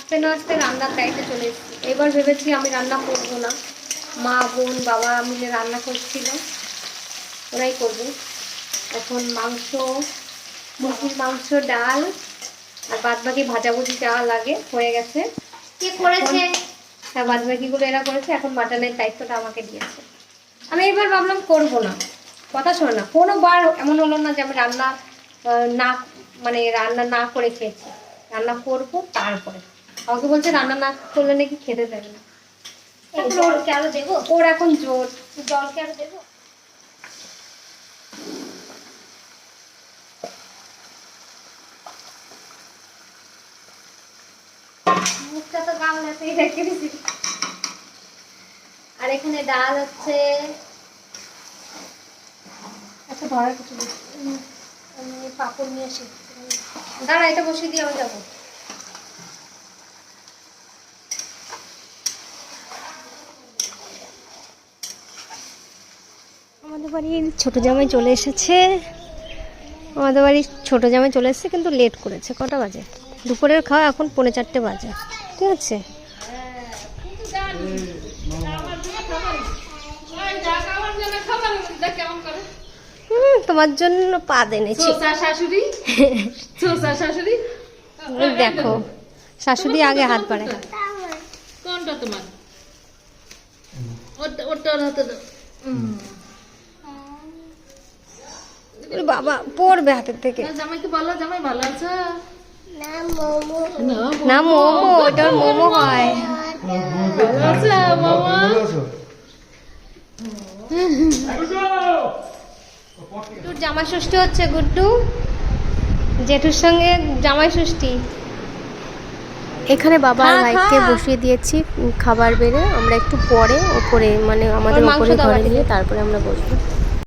আসতে না আসতে রান্নার দায়িত্বে চলে এসেছি। এবার ভেবেছি আমি রান্না করবো না, মা বোন বাবা মিলে রান্না করছিল, ওরাই করবে। এখন মাংস, মুরগির মাংস, ডাল আর বাদবাকি ভাজাভুজি যা লাগে হয়ে গেছে। কে করেছে? হ্যাঁ, বাদবাকিগুলো এরা করেছে। এখন মাটনের দায়িত্বটা আমাকে দিয়েছে। আমি এবার ভাবলাম করবো না, কথা শোনো না। কোনোবার এমন হলো না যে আমি রান্না না মানে রান্না না করে খেয়েছি, রান্না করবো তারপরে। আমাকে বলছে রান্না না করলে নাকি খেতে দেবে না। জলকে আরো দেবো, ওর এখন জোর। জলকে আরো দেবো। মুখটা তো গামলাতেই রেখে দিছি। আর এখানে ডাল হচ্ছে। আচ্ছা ধরার কিছু আমি পাপড় নিয়ে আসি। দাঁড়া, এটা বসিয়ে দিয়ে আমি যাবো। আমাদের বাড়ির ছোট জামাই চলে এসেছে। আমাদের বাড়ির ছোট জামাই চলে এসেছে, কিন্তু লেট করেছে। কটা বাজে? দুপুরের খাওয়া এখন 3:45 বাজে। ঠিক আছে, তোমার জন্য পাদ এনেছি। দেখো, শাশুড়ি আগে হাত বাড়ায়। কোনটা তোমার? ওটার হাতে দাও। বাবা পড়বে হাতের থেকে। জামাইকে বলো, জামাই ভালো আছে? না মোমো, ওটার মোমো হয়। ভালো আছে মামা? তোর জামাই ষষ্ঠী হচ্ছে গুড্ডু, জেঠুর সঙ্গে জামাই ষষ্ঠী। এখানে বাবা আর ভাইকে বসিয়ে দিয়েছি খাবার বেড়ে। আমরা একটু পরে ওপরে মানে আমাদের উপরে ঘরে নিয়ে তারপরে আমরা বসবো।